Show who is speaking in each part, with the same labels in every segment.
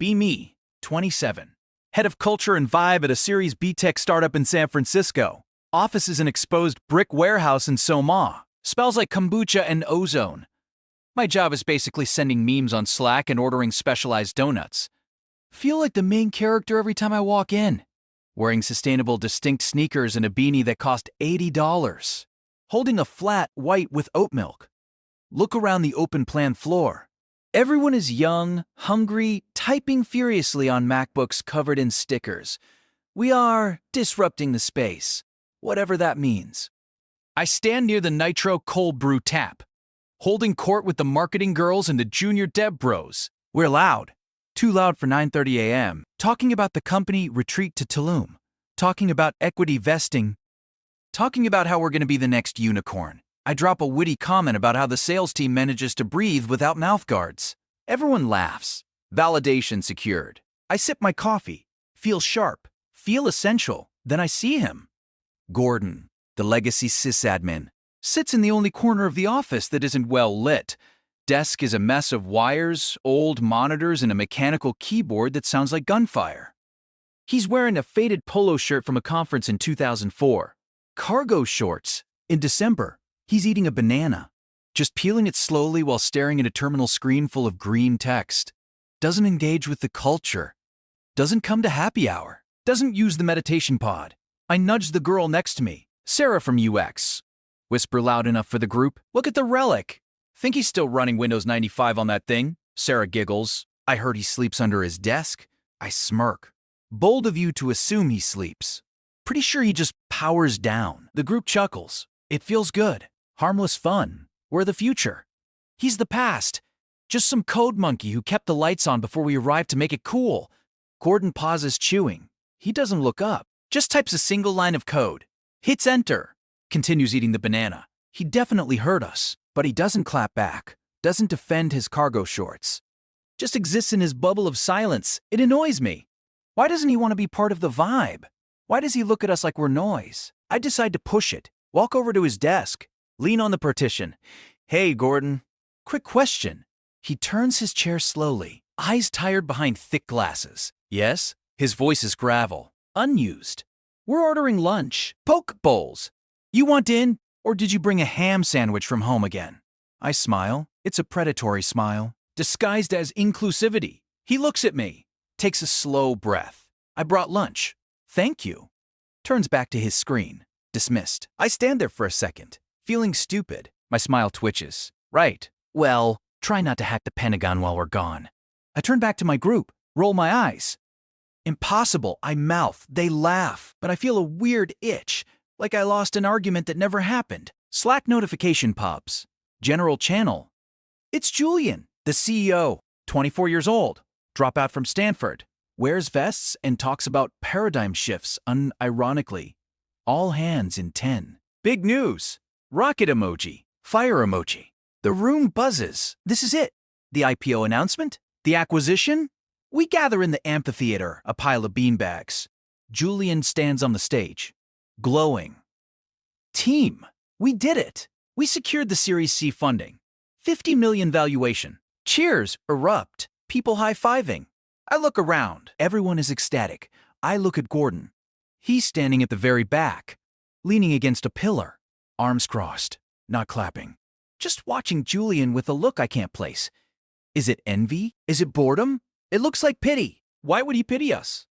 Speaker 1: Be me, 27. Head of culture and vibe at a Series B tech startup in San Francisco. Office is an exposed brick warehouse in Soma. Smells like kombucha and ozone. My job is basically sending memes on Slack and ordering specialized donuts. Feel like the main character every time I walk in. Wearing sustainable distinct sneakers and a beanie that cost $80. Holding a flat white with oat milk. Look around the open plan floor. Everyone is young, hungry, typing furiously on MacBooks covered in stickers. We are disrupting the space, whatever that means. I stand near the Nitro Cold Brew tap, holding court with the marketing girls and the junior dev bros. We're loud. Too loud for 9:30 a.m. Talking about the company retreat to Tulum. Talking about equity vesting. Talking about how we're going to be the next unicorn. I drop a witty comment about how the sales team manages to breathe without mouth guards. Everyone laughs. Validation secured. I sip my coffee. Feel sharp. Feel essential. Then I see him. Gordon, the legacy sysadmin, sits in the only corner of the office that isn't well lit. Desk is a mess of wires, old monitors, and a mechanical keyboard that sounds like gunfire. He's wearing a faded polo shirt from a conference in 2004. Cargo shorts. In December. He's eating a banana, just peeling it slowly while staring at a terminal screen full of green text. Doesn't engage with the culture. Doesn't come to happy hour. Doesn't use the meditation pod. I nudge the girl next to me, Sarah from UX. Whisper loud enough for the group. Look at the Relic. Think he's still running Windows 95 on that thing? Sarah giggles. I heard he sleeps under his desk. I smirk. Bold of you to assume he sleeps. Pretty sure he just powers down. The group chuckles. It feels good. Harmless fun. We're the future. He's the past. Just some code monkey who kept the lights on before we arrived to make it cool. Gordon pauses chewing. He doesn't look up. Just types a single line of code. Hits enter. Continues eating the banana. He definitely heard us, but he doesn't clap back. Doesn't defend his cargo shorts. Just exists in his bubble of silence. It annoys me. Why doesn't he want to be part of the vibe? Why does he look at us like we're noise? I decide to push it. Walk over to his desk. Lean on the partition. Hey, Gordon. Quick question. He turns his chair slowly, eyes tired behind thick glasses. Yes? His voice is gravel. Unused. We're ordering lunch. Poke bowls. You want in, or did you bring a ham sandwich from home again? I smile. It's a predatory smile, disguised as inclusivity. He looks at me, takes a slow breath. I brought lunch. Thank you. Turns back to his screen. Dismissed. I stand there for a second. Feeling stupid, my smile twitches. Right. Well, try not to hack the Pentagon while we're gone. I turn back to my group, roll my eyes. Impossible, I mouth. They laugh, but I feel a weird itch, like I lost an argument that never happened. Slack notification pops. General channel. It's Julian, the CEO, 24 years old, dropout from Stanford, wears vests and talks about paradigm shifts unironically. All hands in 10. Big news. Rocket emoji. Fire emoji. The room buzzes. This is it. The IPO announcement? The acquisition? We gather in the amphitheater, a pile of beanbags. Julian stands on the stage, glowing. Team, we did it. We secured the Series C funding. 50 million valuation. Cheers erupt. People high-fiving. I look around. Everyone is ecstatic. I look at Gordon. He's standing at the very back, leaning against a pillar. Arms crossed, not clapping. Just watching Julian with a look I can't place. Is it envy? Is it boredom? It looks like pity. Why would he pity us?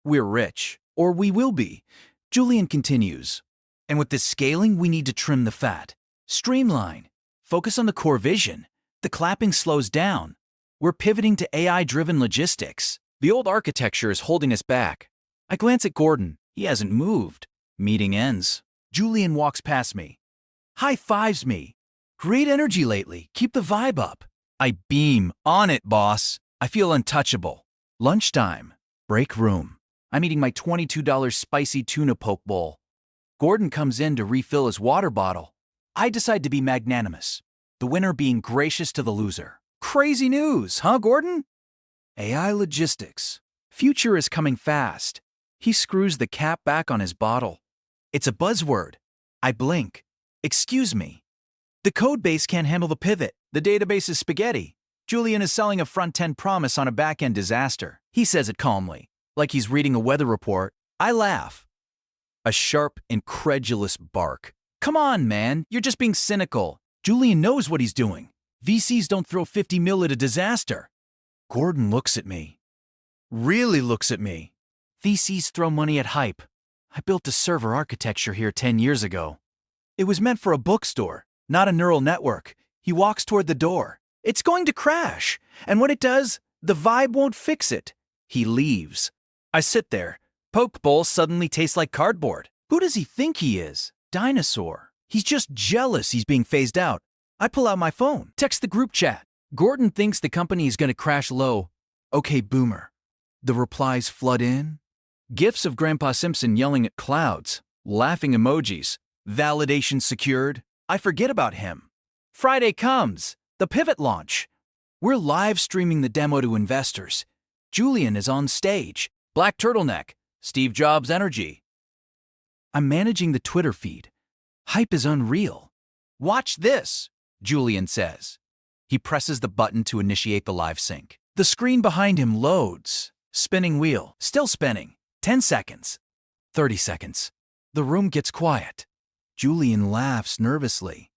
Speaker 1: We're rich, or we will be. Julian continues. And with this scaling, we need to trim the fat. Streamline. Focus on the core vision. The clapping slows down. We're pivoting to AI-driven logistics. The old architecture is holding us back. I glance at Gordon. He hasn't moved. Meeting ends. Julian walks past me. High-fives me. Great energy lately. Keep the vibe up. I beam. On it, boss. I feel untouchable. Lunchtime. Break room. I'm eating my $22 spicy tuna poke bowl. Gordon comes in to refill his water bottle. I decide to be magnanimous. The winner being gracious to the loser. Crazy news, huh, Gordon? AI logistics. Future is coming fast. He screws the cap back on his bottle. It's a buzzword. I blink. Excuse me. The code base can't handle the pivot. The database is spaghetti. Julian is selling a front-end promise on a back-end disaster. He says it calmly, like he's reading a weather report. I laugh. A sharp, incredulous bark. Come on, man, you're just being cynical. Julian knows what he's doing. VCs don't throw 50 mil at a disaster. Gordon looks at me. Really looks at me. VCs throw money at hype. I built a server architecture here 10 years ago. It was meant for a bookstore, not a neural network. He walks toward the door. It's going to crash, and when it does, the vibe won't fix it. He leaves. I sit there. Poke bowl suddenly tastes like cardboard. Who does he think he is? Dinosaur. He's just jealous he's being phased out. I pull out my phone, text the group chat. Gordon thinks the company is going to crash low. Okay, boomer. The replies flood in. GIFs of Grandpa Simpson yelling at clouds, laughing emojis, validation secured. I forget about him. Friday comes, the pivot launch. We're live streaming the demo to investors. Julian is on stage, black turtleneck, Steve Jobs energy. I'm managing the Twitter feed. Hype is unreal. Watch this, Julian says. He presses the button to initiate the live sync. The screen behind him loads. Spinning wheel, still spinning. 10 seconds. 30 seconds. The room gets quiet. Julian laughs nervously.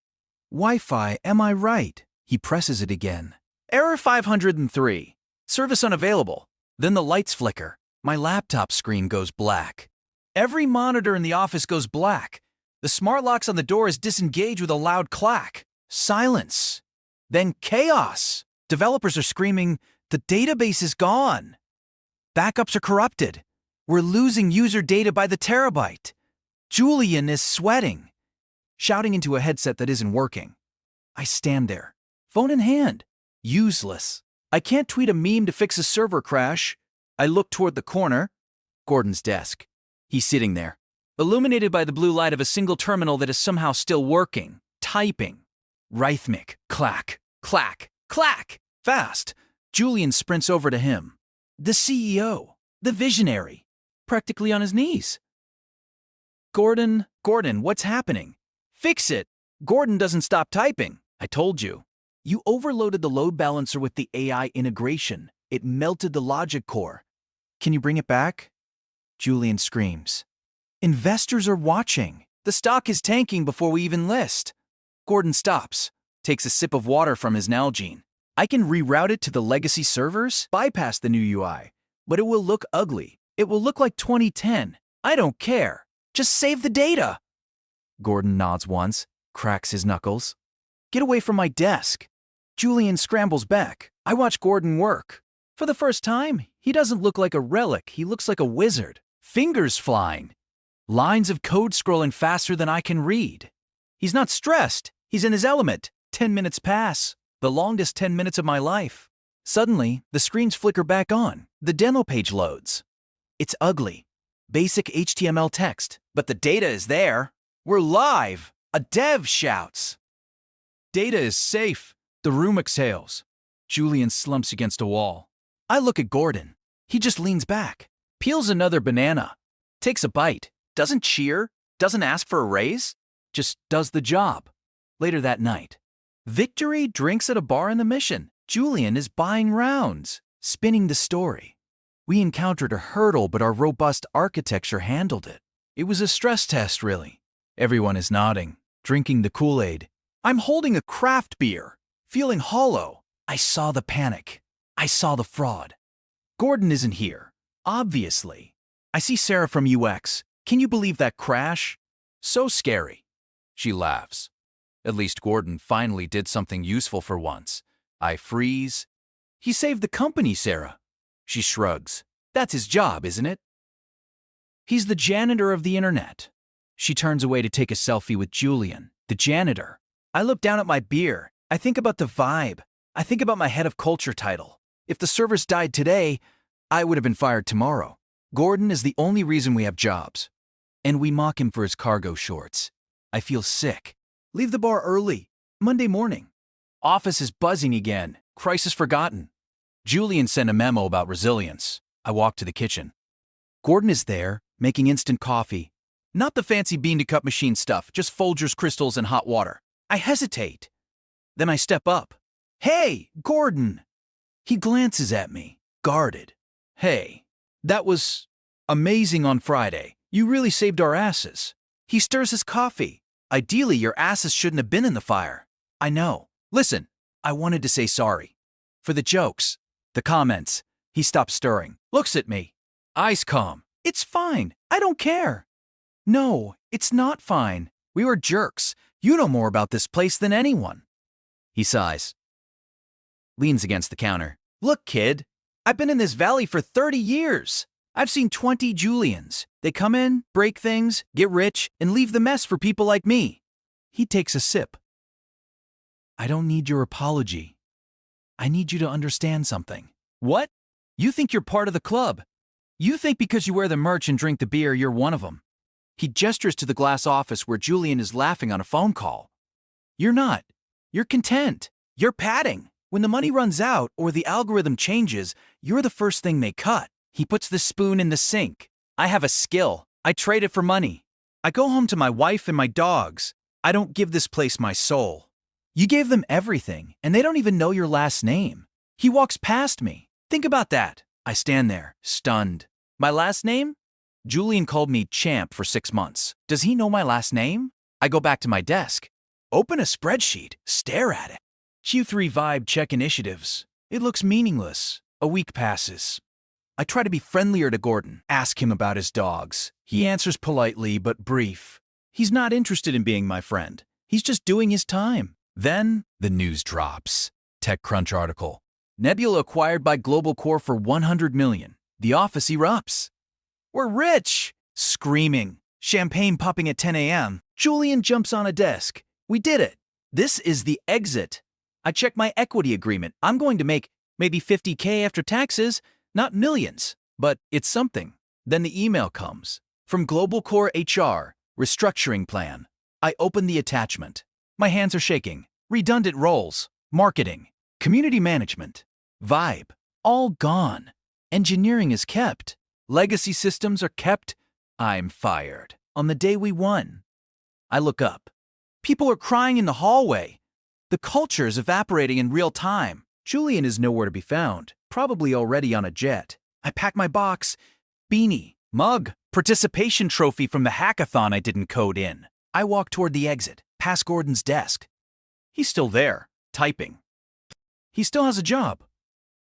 Speaker 1: Wi-Fi, am I right? He presses it again. Error 503. Service unavailable. Then the lights flicker. My laptop screen goes black. Every monitor in the office goes black. The smart locks on the doors disengage with a loud clack. Silence. Then chaos. Developers are screaming, the database is gone. Backups are corrupted. We're losing user data by the terabyte. Julian is sweating, shouting into a headset that isn't working. I stand there, phone in hand, useless. I can't tweet a meme to fix a server crash. I look toward the corner, Gordon's desk. He's sitting there, illuminated by the blue light of a single terminal that is somehow still working, typing. Rhythmic, clack, clack, clack, fast. Julian sprints over to him. The CEO, the visionary, practically on his knees. Gordon, what's happening? Fix it. Gordon doesn't stop typing. I told you. You overloaded the load balancer with the AI integration. It melted the logic core. Can you bring it back? Julian screams. Investors are watching. The stock is tanking before we even list. Gordon stops, takes a sip of water from his Nalgene. I can reroute it to the legacy servers, bypass the new UI, but it will look ugly. It will look like 2010. I don't care. Just save the data. Gordon nods once, cracks his knuckles. Get away from my desk. Julian scrambles back. I watch Gordon work. For the first time, he doesn't look like a relic. He looks like a wizard. Fingers flying. Lines of code scrolling faster than I can read. He's not stressed. He's in his element. 10 minutes pass. The longest 10 minutes of my life. Suddenly, the screens flicker back on. The demo page loads. It's ugly. Basic HTML text. But the data is there. We're live. A dev shouts. Data is safe. The room exhales. Julian slumps against a wall. I look at Gordon. He just leans back. Peels another banana. Takes a bite. Doesn't cheer. Doesn't ask for a raise. Just does the job. Later that night. Victory drinks at a bar in the Mission. Julian is buying rounds, spinning the story. We encountered a hurdle, but our robust architecture handled it. It was a stress test, really. Everyone is nodding, drinking the Kool-Aid. I'm holding a craft beer, feeling hollow. I saw the panic. I saw the fraud. Gordon isn't here, obviously. I see Sarah from UX. Can you believe that crash? So scary. She laughs. At least Gordon finally did something useful for once. I freeze. He saved the company, Sarah. She shrugs. That's his job, isn't it? He's the janitor of the internet. She turns away to take a selfie with Julian, the janitor. I look down at my beer. I think about the vibe. I think about my head of culture title. If the servers died today, I would have been fired tomorrow. Gordon is the only reason we have jobs. And we mock him for his cargo shorts. I feel sick. Leave the bar early. Monday morning. Office is buzzing again. Crisis forgotten. Julian sent a memo about resilience. I walk to the kitchen. Gordon is there, making instant coffee. Not the fancy bean-to-cup machine stuff, just Folgers crystals and hot water. I hesitate. Then I step up. Hey, Gordon! He glances at me, guarded. Hey, that was amazing on Friday. You really saved our asses. He stirs his coffee. Ideally, your asses shouldn't have been in the fire. I know. Listen, I wanted to say sorry. For the jokes, the comments. He stops stirring, looks at me. Eyes calm. It's fine. I don't care. No, it's not fine. We were jerks. You know more about this place than anyone. He sighs. Leans against the counter. Look, kid, I've been in this valley for 30 years. I've seen 20 Julians. They come in, break things, get rich, and leave the mess for people like me. He takes a sip. I don't need your apology. I need you to understand something. What? You think you're part of the club. You think because you wear the merch and drink the beer, you're one of them. He gestures to the glass office where Julian is laughing on a phone call. You're not. You're content. You're padding. When the money runs out or the algorithm changes, you're the first thing they cut. He puts the spoon in the sink. I have a skill. I trade it for money. I go home to my wife and my dogs. I don't give this place my soul. You gave them everything, and they don't even know your last name. He walks past me. Think about that. I stand there, stunned. My last name? Julian called me champ for 6 months. Does he know my last name? I go back to my desk. Open a spreadsheet. Stare at it. Q3 vibe check initiatives. It looks meaningless. A week passes. I try to be friendlier to Gordon, ask him about his dogs. He answers politely but brief. He's not interested in being my friend. He's just doing his time. Then, the news drops. TechCrunch article. Nebula acquired by Global Core for $100 million. The office erupts. We're rich! Screaming. Champagne popping at 10 a.m. Julian jumps on a desk. We did it. This is the exit. I check my equity agreement. I'm going to make maybe $50K after taxes, not millions, but it's something. Then the email comes. From Global Core HR, restructuring plan. I open the attachment. My hands are shaking. Redundant roles. Marketing. Community management. Vibe. All gone. Engineering is kept. Legacy systems are kept. I'm fired. On the day we won. I look up. People are crying in the hallway. The culture is evaporating in real time. Julian is nowhere to be found, probably already on a jet. I pack my box. Beanie, mug, participation trophy from the hackathon I didn't code in. I walk toward the exit, past Gordon's desk. He's still there, typing. He still has a job.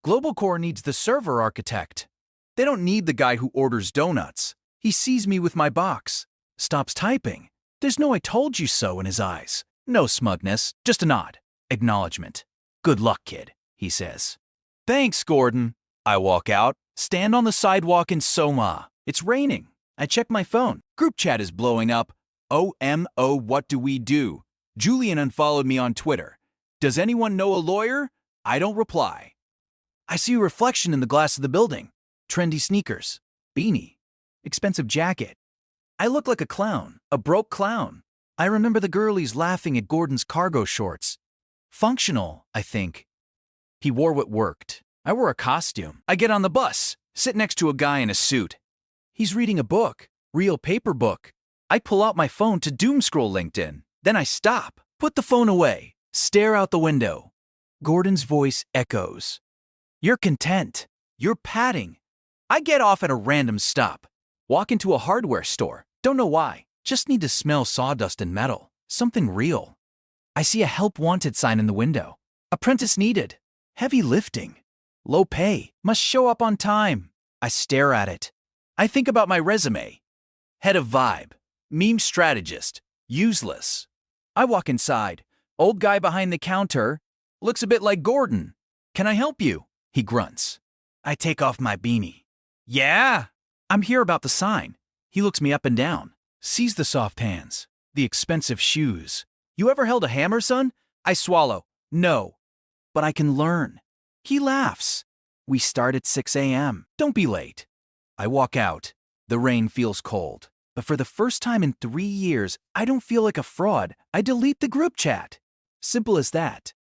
Speaker 1: Global Core needs the server architect. They don't need the guy who orders donuts. He sees me with my box, stops typing. There's no "I told you so" in his eyes. No smugness, just a nod. Acknowledgement. Good luck, kid, he says. Thanks, Gordon. I walk out, stand on the sidewalk in Soma. It's raining. I check my phone. Group chat is blowing up. OMO, what do we do? Julian unfollowed me on Twitter. Does anyone know a lawyer? I don't reply. I see a reflection in the glass of the building. Trendy sneakers. Beanie. Expensive jacket. I look like a clown, a broke clown. I remember the girlies laughing at Gordon's cargo shorts. Functional, I think. He wore what worked. I wore a costume. I get on the bus, sit next to a guy in a suit. He's reading a book, real paper book. I pull out my phone to doom scroll LinkedIn. Then I stop, put the phone away, stare out the window. Gordon's voice echoes. You're content. You're padding. I get off at a random stop. Walk into a hardware store. Don't know why. Just need to smell sawdust and metal. Something real. I see a help wanted sign in the window. Apprentice needed. Heavy lifting. Low pay. Must show up on time. I stare at it. I think about my resume. Head of Vibe. Meme strategist. Useless. I walk inside. Old guy behind the counter. Looks a bit like Gordon. Can I help you? He grunts. I take off my beanie. Yeah. I'm here about the sign. He looks me up and down. Sees the soft hands. The expensive shoes. You ever held a hammer, son? I swallow. No. But I can learn. He laughs. We start at 6 a.m. Don't be late. I walk out. The rain feels cold. But for the first time in 3 years, I don't feel like a fraud. I delete the group chat. Simple as that.